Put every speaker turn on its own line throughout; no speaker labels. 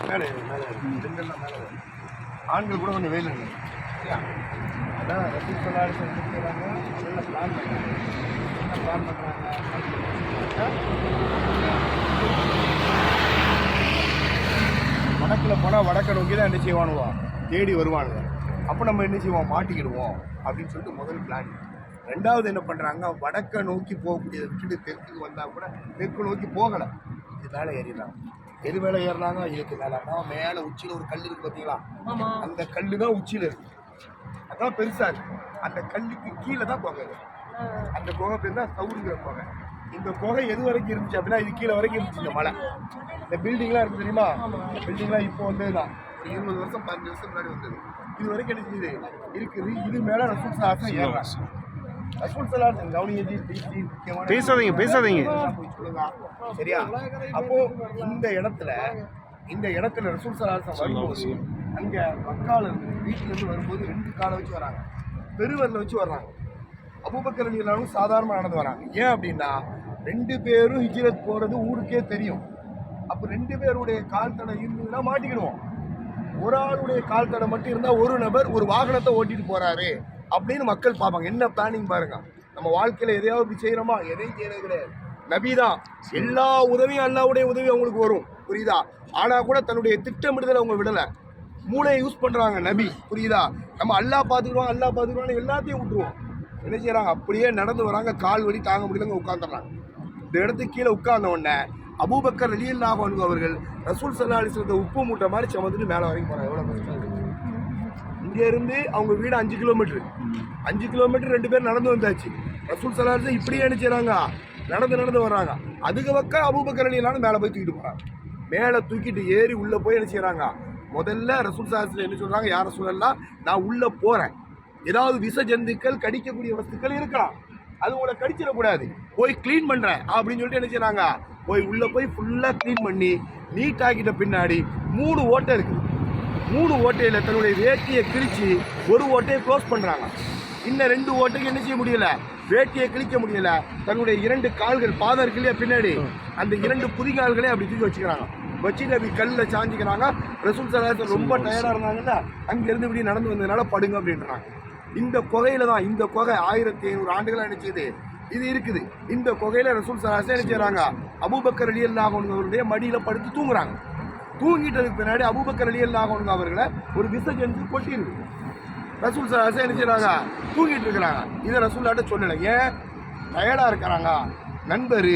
மேலே மேலே பெண்கள்லாம் மேலே ஆண்கள் கூட கொஞ்சம் வெயில் இல்லை அதான் ரசூல் சொல்லாரு செய்கிறாங்க நல்ல பிளான் பண்ணுறாங்க என்ன பிளான் பண்ணுறாங்க வடக்கில் போனால் வடக்கை நோக்கி தான் என்ன செய்வானுவா தேடி வருவானுங்க அப்போ நம்ம என்ன செய்வோம் மாட்டிக்கிடுவோம் அப்படின்னு சொல்லிட்டு முதல் பிளான். ரெண்டாவது என்ன பண்ணுறாங்க, வடக்கை நோக்கி போகக்கூடியதை விட்டுட்டு தெற்குக்கு வந்தால் கூட தெற்கு நோக்கி போகலை, இது மேலே ஏறிடுறாங்க. எது மேலே ஏறினாங்க, இதுக்கு மேலே மேலே உச்சியில் ஒரு கல் இருக்குது பார்த்தீங்களா, அந்த கல் தான் உச்சியில் இருக்கு, அதான் பெருசாக இருக்கு. அந்த கல்லுக்கு கீழே தான் குகை, அந்த குகை பேர் தான் சவுருங்கிற குகை. இந்த குகை எது வரைக்கும் இருந்துச்சு அப்படின்னா இது கீழே வரைக்கும் இருந்துச்சு. இந்த மலை, இந்த பில்டிங்லாம் இருக்குது தெரியுமா, இந்த பில்டிங்லாம் இப்போ வந்தது தான் ஒரு 20 வருஷம் 15 வருஷம் முன்னாடி வந்தது. இது வரைக்கும் என்ன செய்யுது இருக்குது. இது மேலே ரசூல் சலாசம் ஏறுறாங்க. ரசூல் சலாசம்
பேசாதீங்க பேசாதீங்க
சரியா. அப்போ இந்த இடத்துல ரசூல் சலாசம் வரும்போது அங்க மக்கால இருந்து வீட்டுல இருந்து வரும்போது 2 காலை வச்சு வராங்க, பெருவரில் வச்சு வர்றாங்க. அபூபக்கர் ரலியல்லாஹு சாதாரணமாக நடந்து வராங்க. ஏன் அப்படின்னா 2 பேரும் ஹிஜ்ரத் போறது ஊருக்கே தெரியும். அப்போ 2 பேருடைய கால் தடை இருந்ததுன்னா மாட்டிக்கிடுவோம். ஒரு ஆளுடைய கால் தடை மட்டும் இருந்தால் ஒரு நபர் ஒரு வாகனத்தை ஓட்டிட்டு போறாரு அப்படின்னு மக்கள் பார்ப்பாங்க. என்ன பிளானிங் பாருங்க. நம்ம வாழ்க்கையில் எதையாவது செய்யறோமா, எதையும் செய்யறது கிடையாது. நபி தான் எல்லா உதவியும், அல்லாவுடைய உதவி அவங்களுக்கு வரும், புரியுதா. ஆனா கூட தன்னுடைய திட்டமிடுதலை அவங்க விடலை, மூளையை யூஸ் பண்றாங்க நபி, புரியுதா. நம்ம அல்லாஹ் பார்த்துக்குறோம் எல்லாத்தையும் விட்டுருவோம். என்ன செய்யறாங்க, அப்படியே நடந்து வராங்க, கால் வலி தாங்க முடியலங்க, உட்காந்துடுறாங்க. இந்த இடத்துக்கு கீழே உட்கார்ந்த உடனே அபூபக்கர் ரலியல்லாஹு அன்ஹு அவர்கள் ரசூல் ஸல்லல்லாஹு அலைஹி வஸல்லம் உப்பு மூட்டை மாதிரி சுமந்துட்டு மேலே வரைக்கும் போறாங்க. எவ்வளோ கஷ்டம் இருக்கு. இங்கே இருந்து அவங்க வீடு 5 கிலோமீட்டர் 2 பேர் நடந்து வந்தாச்சு. ரசூல் ஸல்லல்லாஹு அலைஹி வஸல்லம் இப்படியே என்ன செய்றாங்க, நடந்து வர்றாங்க. அதுக்கு பக்கம் அபூபக்கர் ரலியல்லாஹு மேலே போய் தூக்கிட்டு போறாங்க. மேலே தூக்கிட்டு ஏறி உள்ளே போய் என்ன செய்யறாங்க, முதல்ல ரசூல் ஸல்லல்லாஹு அலைஹி வஸல்லம் என்ன சொல்றாங்க, யார் ரசூலல்லாஹ் நான் உள்ளே போறேன், ஏதாவது விச ஜந்துக்கள் கடிக்கக்கூடிய வஸ்துக்கள் இருக்கலாம், அது உங்களை கடிச்சிடக்கூடாது, போய் கிளீன் பண்றேன் அப்படின்னு சொல்லிட்டு என்ன செய்யறாங்க, போய் உள்ள போய் ஃபுல்லா கிளீன் பண்ணி நீட் ஆக்கிட்ட பின்னாடி 3 ஓட்டை இருக்கு. 3 ஓட்டையில தன்னுடைய வேட்டியை கிழிச்சு ஒரு ஓட்டையை க்ளோஸ் பண்றாங்க. இன்னும் 2 ஓட்டைக்கு என்ன செய்ய முடியல, வேட்டியை கிழிக்க முடியல. தன்னுடைய 2 கால்கள் பாதம் இருக்கு இல்லையா பின்னாடி, அந்த 2 புதிகால்களே அப்படி தூக்கி வச்சுக்கிறாங்க. வச்சுட்டு அப்படி கல்லில் சாஞ்சிக்கிறாங்க. ரசூல் ஸல்லல்லாஹு அலைஹி வஸல்லம் ரொம்ப டயர்டாக இருந்தாங்கன்னா அங்கேருந்து இப்படி நடந்து வந்ததுனால படுங்க அப்படின்றாங்க. இந்த குகையில தான், இந்த குகை 1500 ஆண்டுகளாக நினைச்சது இது இருக்குது. இந்த குகையில ரசூல் ஸல்லல்லாஹு அலைஹி வஸல்லம் என்ன செய்றாங்க, அபூபக்கர் ரலியல்லாஹு அன்ஹு அவருடைய மடியில படுத்து தூங்குறாங்க. தூங்கிட்டதுக்கு பின்னாடி அபூபக்கர் ரலியல்லாஹு அன்ஹு அவர்களை ஒரு விச ஜந்து கொட்டிருக்கு. ரசூல் ஸல்லல்லாஹு அலைஹி வஸல்லம் என்ன செய்றாங்க, தூங்கிட்டு இருக்கிறாங்க. இதை ரசூல்லாட்ட சொல்லலை. ஏன், டயர்டா இருக்கிறாங்க, நண்பர்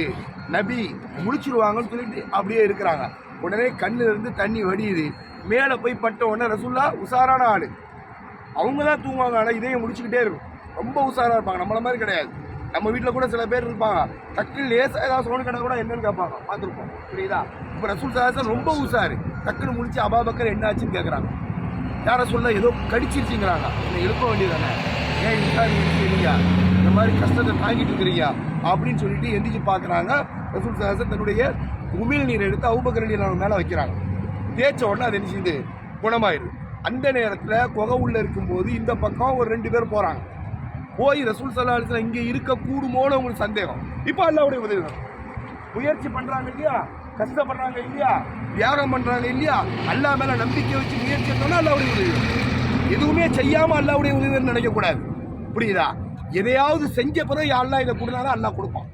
நபி முடிச்சிருவாங்கன்னு சொல்லிட்டு அப்படியே இருக்கிறாங்க. உடனே கண்ணுல இருந்து தண்ணி வடியுது. மேலே போய் பட்ட உடனே ரசூல்லா உசாரான ஆளு, அவங்க தான் தூங்குவாங்க, ஆனால் இதையும் முடிச்சுக்கிட்டே இருக்கும். ரொம்ப உசாராக இருப்பாங்க, நம்மள மாதிரி கிடையாது. நம்ம வீட்டில் கூட சில பேர் இருப்பாங்க, டக்குன்னு லேசாக ஏதாவது சோனு கடை கூட என்னன்னு கேட்பாங்க, பார்த்துருப்போம், புரியுதா. இப்போ ரசூல் ஸல்லல்லாஹு அலைஹி வஸல்லம் ரொம்ப உசாரு, டக்குன்னு முடிச்சு அபூபக்கர் என்ன ஆச்சுன்னு கேட்குறாங்க. யாரை சொல்ல, ஏதோ கடிச்சிருச்சுங்கிறாங்க. என்னை எழுப்ப வேண்டியதானே, ஏன் இல்லையா இந்த மாதிரி கஷ்டத்தை தாங்கிட்டு இருக்கிறீங்க அப்படின்னு சொல்லிட்டு எந்திரிச்சு பார்க்குறாங்க. ரசூல் ஸல்லல்லாஹு அலைஹி வஸல்லம் தன்னுடைய உமிழ் நீரை எடுத்து அபூபக்கர் ரலியல்லாஹு மேலே வைக்கிறாங்க. தேய்ச்ச உடனே அது என்ன செய்யுது, குணமாயிடுது. அந்த நேரத்தில் குகை உள்ள இருக்கும்போது இந்த பக்கம் ஒரு 2 பேர் போகிறாங்க. போய் ரசூல் ஸல்லல்லாஹு அலைஹி வஸல்லம் இங்கே இருக்கக்கூடுமோன்னு உங்களுக்கு சந்தேகம். இப்போ அல்லாஹ்வுடைய உதவி முயற்சி பண்ணுறாங்க இல்லையா, கஷ்டப்படுறாங்க இல்லையா, தியாகம் பண்ணுறாங்க இல்லையா, அல்லாஹ் மேலே நம்பிக்கை வச்சு முயற்சி பண்ணால் அல்லாஹ்வுடைய உதவி. எதுவுமே செய்யாமல் அல்லாஹ்வுடைய உதவின்னு நினைக்கக்கூடாது, புரியுதா. எதையாவது செஞ்ச பிறகு அல்லாஹ் இதை கொடுத்தாலும் அல்லாஹ் கொடுப்பான்.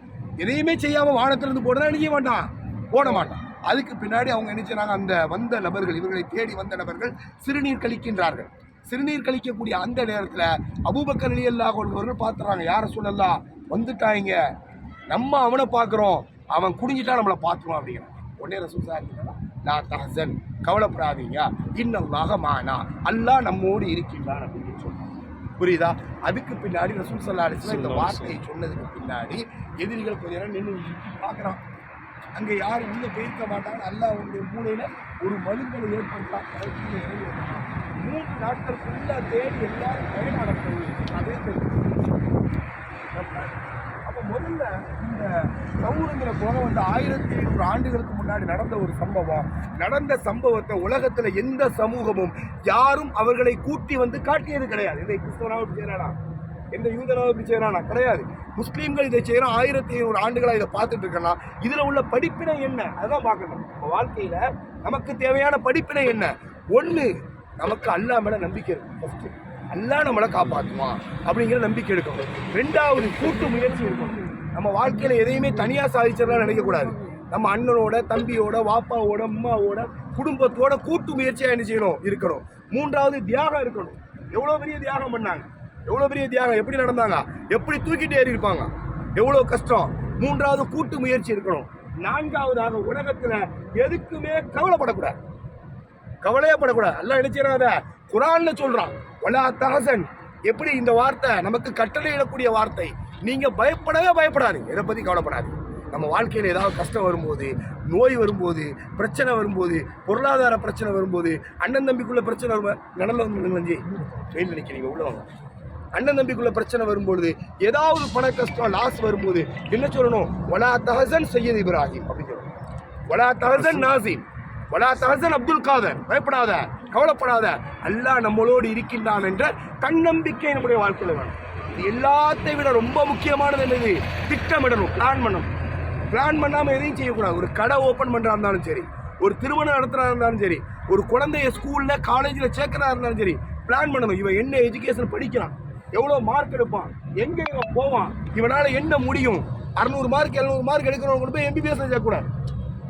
எதையுமே செய்யாமல் வானத்திலிருந்து போடுறதா நினைக்க மாட்டான், போட மாட்டான். அதுக்கு பின்னாடி அவங்க என்ன செய்றாங்க, அந்த வந்த நபர்கள், இவர்களை தேடி வந்த நபர்கள் சிறுநீர் கழிக்கின்றார்கள். சிறுநீர் கழிக்கக்கூடிய அந்த நேரத்தில் அபூபக்கர் ரலியல்லாஹு அன்ஹு அவர்கள் பார்த்துறாங்க, யார் ரசூலல்லாஹ் வந்துட்டாங்க, நம்ம அவனை பார்க்குறோம், அவன் குடிஞ்சிட்டா நம்மளை பார்த்துருவான் அப்படிங்கிறான். உடனே ரசூல் ஸல்லல்லாஹு லா தஹ்சன், கவலைப்படாதீங்க, இன்னல்லாஹ மானா, அல்லாஹ் நம்மோடு இருக்கின்றான் அப்படின்னு சொல்றாங்க, புரியுதா. அதுக்கு பின்னாடி ரசூல் ஸல்லல்லாஹு அலைஹி வஸல்லம் இந்த வார்த்தையை சொன்னதுக்கு பின்னாடி எதிரிகள் கொஞ்ச நேரம் நின்று பார்க்குறான். அங்கே யாரும் உள்ளே போயிருக்க மாட்டாங்க. அல்லாஹ் அவங்களுடைய மூலையில் ஒரு மலுங்களை ஏற்படுத்தான். 3 நாட்கள் ஃபுல்லாக தேடி எல்லாரும் பயனாடப்போகுது. அதே அப்போ முதல்ல இந்த சவுருங்கிற குகை வந்து 1500 ஆண்டுகளுக்கு முன்னாடி நடந்த ஒரு சம்பவம். நடந்த சம்பவத்தை உலகத்தில் எந்த சமூகமும் யாரும் அவர்களை கூட்டி வந்து காட்டியது கிடையாது. இதை கிறிஸ்தவனாவும் செய்யலாம், எந்த யூதனோ இப்படி செய்யறானா? கிடையாது. முஸ்லீம்கள் இதை செய்யறோம். 1500 ஆண்டுகளா இதை பார்த்துட்டு இருக்கனா? இதுல உள்ள படிப்பினை என்ன? அதான் பார்க்கணும். நம்ம வாழ்க்கையில நமக்கு தேவையான படிப்பினை என்ன? ஒண்ணு, நமக்கு அல்லாஹ் மேல நம்பிக்கை இருக்கும். அல்லாஹ் நம்மளை காப்பாற்றுவான் அப்படிங்கிற நம்பிக்கை எடுக்கணும். 2வது, கூட்டு முயற்சி இருக்கணும். நம்ம வாழ்க்கையில எதையுமே தனியா சாதிச்சிடலாம் நினைக்கக்கூடாது. நம்ம அண்ணனோட, தம்பியோட, வாப்பாவோட, அம்மாவோட, குடும்பத்தோட கூட்டு முயற்சியா என்ன செய்யணும்? இருக்கணும். 3வது, தியாகம் இருக்கணும். எவ்வளவு பெரிய தியாகம் பண்ணாங்க, எவ்வளவு பெரிய தியாகம், எப்படி நடந்தாங்க, எப்படி தூக்கிட்டு ஏறி இருப்பாங்க, எவ்வளவு கஷ்டம். 3வது, கூட்டு முயற்சி இருக்கணும். 4வதாக, உலகத்துல எதுக்குமே கவலைப்படக்கூடாது. கவலையே படக்கூடாது. எல்லாம் நினைச்சிடாத. குர்ஆன்ல சொல்றான், வலா தஹசன். எப்படி இந்த வார்த்தை நமக்கு கட்டளையிடக்கூடிய வார்த்தை. நீங்க பயப்படவே பயப்படாதீங்க, எதை பத்தி கவலைப்படாதீங்க. நம்ம வாழ்க்கையில் ஏதாவது கஷ்டம் வரும்போது, நோய் வரும்போது, பிரச்சனை வரும்போது, பொருளாதார பிரச்சனை வரும்போது, அண்ணன் தம்பிக்குள்ள பிரச்சனை வரும். நடந்து வந்து வெயில் நினைக்கிறீங்க, உள்ள வாங்க. அண்ணன் தம்பிக்குள்ள பிரச்சனை வரும்போது, ஏதாவது பண கஷ்டம், லாஸ் வரும்போது என்ன சொல்லணும்? வலா தஹசன் சையத் இப்ராஹிம் அப்படின்னு சொல்லணும். வலா தஹசன் நாசிம், வலா தஹசன் அப்துல் காதர். பயப்படாத, கவலைப்படாத, அல்லாஹ் நம்மளோடு இருக்கின்றான் என்ற தன்னம்பிக்கை நம்முடைய வாழ்க்கையில் வேணும். இது எல்லாத்தை விட ரொம்ப முக்கியமானது என்னது? திட்டமிடணும், பிளான் பண்ணணும். பிளான் பண்ணாமல் எதையும் செய்யக்கூடாது. ஒரு கடை ஓப்பன் பண்ணுறா இருந்தாலும் சரி, ஒரு திருமணம் நடத்துறா இருந்தாலும் சரி, ஒரு குழந்தைய ஸ்கூலில் காலேஜில் சேர்க்கிறா இருந்தாலும் சரி, பிளான் பண்ணணும். இவன் என்ன எஜுகேஷன் படிக்கிறான், எவ்வளோ மார்க் எடுப்பான், எங்கே இவன் போவான், இவனால் என்ன முடியும். 600 மார்க் 700 மார்க் எடுக்கிறவங்க கூட போய் MBBS சேர்க்கக்கூடாது.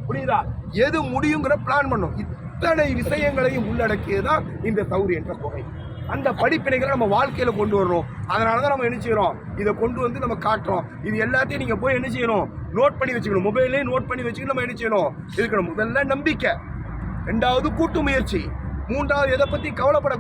புரியுதா? எது முடியுங்கிற பிளான் பண்ணும். இத்தனை விஷயங்களையும் உள்ளடக்கியதான் இந்த தௌர் என்ற தொகை. அந்த படிப்பினைகளை நம்ம வாழ்க்கையில கொண்டு வரணும். அதனாலதான் நம்ம என்ன செய்யறோம்? இதை கொண்டு வந்து நம்ம காட்டுறோம். இது எல்லாத்தையும் நீங்க போய் என்ன செய்யணும்? நோட் பண்ணி வச்சுக்கணும். மொபைல்லே நோட் பண்ணி வச்சுக்கணும். நம்ம என்ன செய்யணும்? இருக்கணும். முதல்ல நம்பிக்கை, 2வது கூட்டு முயற்சி, 3வது எதை பத்தி கவலைப்பட